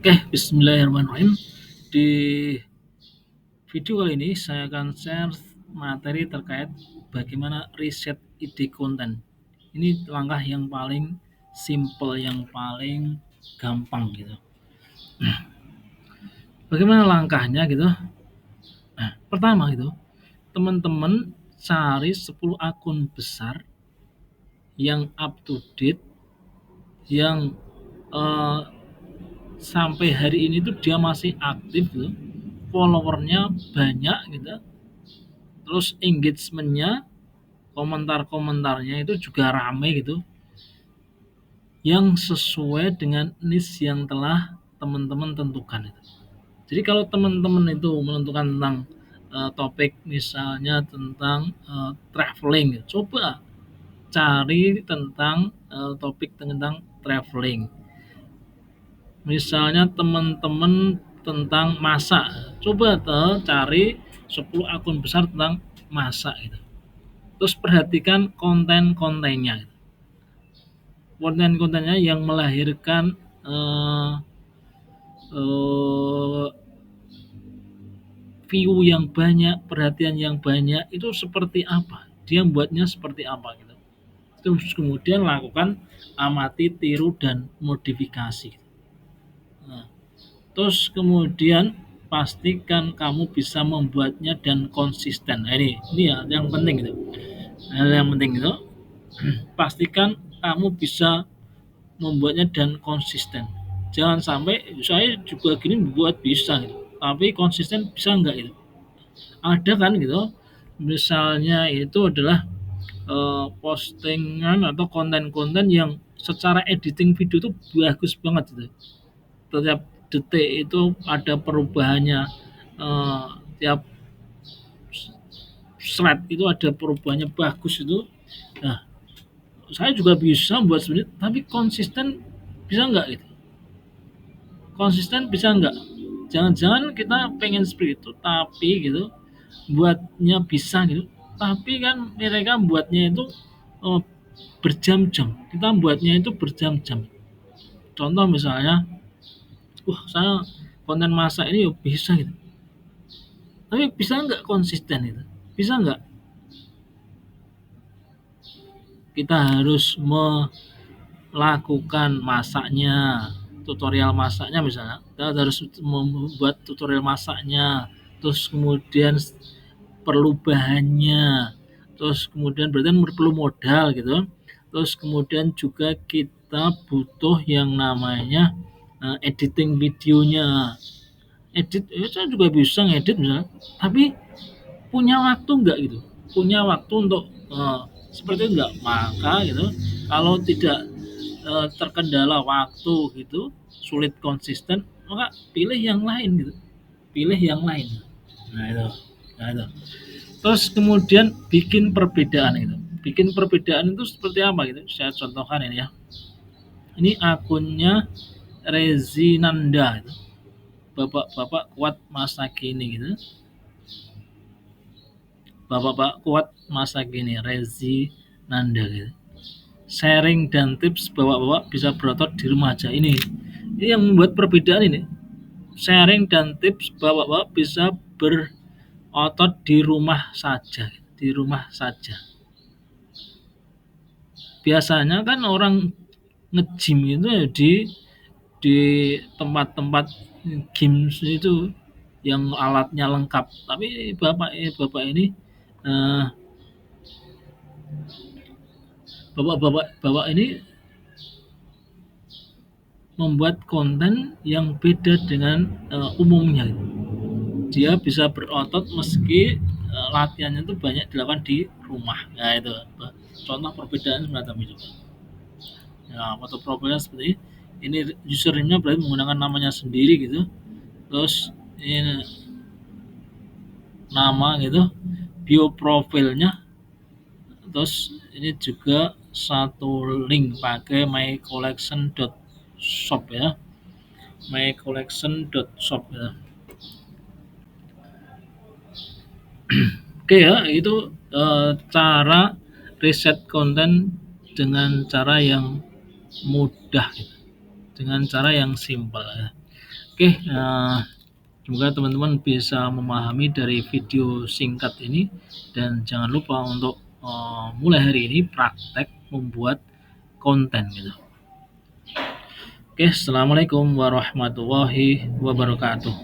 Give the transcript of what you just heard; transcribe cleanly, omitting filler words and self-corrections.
Oke, bismillahirrahmanirrahim. Di video kali ini saya akan share materi terkait bagaimana riset ide konten. Ini langkah yang paling simple, yang paling gampang gitu. Bagaimana langkahnya gitu? Nah, pertama gitu, teman-teman cari 10 akun besar yang up to date, yang eh, sampai hari ini tuh dia masih aktif gitu, followernya banyak gitu, terus engagementnya, komentar-komentarnya itu juga rame gitu, yang sesuai dengan niche yang telah teman-teman tentukan itu. Jadi kalau teman-teman itu menentukan tentang topik misalnya tentang traveling, coba cari tentang topik tentang traveling. Misalnya teman-teman tentang masak, coba cari 10 akun besar tentang masak itu. Terus perhatikan konten-kontennya. Konten-kontennya yang melahirkan eh, eh, view yang banyak, perhatian yang banyak, itu seperti apa? Dia buatnya seperti apa gitu. Terus kemudian lakukan amati, tiru dan modifikasi. Nah, terus kemudian pastikan kamu bisa membuatnya dan konsisten. Nah, ini ya yang penting itu. Hal yang penting itu pastikan kamu bisa membuatnya dan konsisten. Jangan sampai saya juga gini buat bisa gitu, tapi konsisten bisa enggak itu. Ada kan gitu. Misalnya itu adalah postingan atau konten-konten yang secara editing video itu bagus banget gitu. Setiap detik itu ada perubahannya, tiap slide itu ada perubahannya bagus itu. Nah, saya juga bisa buat sebenarnya, tapi konsisten bisa enggak gitu? Konsisten bisa enggak? Jangan-jangan kita pengen seperti itu, tapi gitu buatnya bisa gitu, tapi kan mereka buatnya itu eh, berjam-jam. Kita buatnya itu berjam-jam. Contoh misalnya, wah saya konten masak ini bisa gitu, tapi bisa nggak konsisten itu? Bisa nggak? Kita harus melakukan masaknya, tutorial masaknya misalnya. Kita harus membuat tutorial masaknya, terus kemudian perlu bahannya, terus kemudian berarti perlu modal gitu. Terus kemudian juga kita butuh yang namanya editing videonya. Edit, saya juga bisa ngedit misalnya, tapi punya waktu enggak gitu? Punya waktu untuk seperti itu enggak? Maka gitu, kalau tidak terkendala waktu gitu, sulit konsisten, maka pilih yang lain gitu. Pilih yang lain. Nah itu. Nah itu. Terus kemudian bikin perbedaan itu. Bikin perbedaan itu seperti apa gitu? Saya contohkan ini ya. Ini akunnya Rezinanda itu. Bapak-bapak kuat masa kini gitu. Bapak-bapak kuat masa kini Rezinanda gitu. Sharing dan tips bapak-bapak bisa berotot di rumah aja. Ini yang membuat perbedaan ini. Sharing dan tips bapak-bapak bisa berotot di rumah saja. Di rumah saja. Biasanya kan orang nge-gym itu ya di tempat-tempat games itu yang alatnya lengkap. Tapi bapak ini eh, bapak ini membuat konten yang beda dengan umumnya. Dia bisa berotot meski latihannya itu banyak dilakukan di rumah. Nah itu contoh perbedaan semacam itu. Ya, foto profilnya seperti ini, username-nya berarti menggunakan namanya sendiri gitu. Terus ini nama gitu, bio profilnya, terus ini juga satu link pakai mycollection.shop ya, mycollection.shop ya. Oke ya, itu cara riset konten dengan cara yang mudah gitu, dengan cara yang simpel ya. Oke, semoga teman-teman bisa memahami dari video singkat ini dan jangan lupa untuk mulai hari ini praktek membuat konten gitu. Oke, assalamualaikum warahmatullahi wabarakatuh.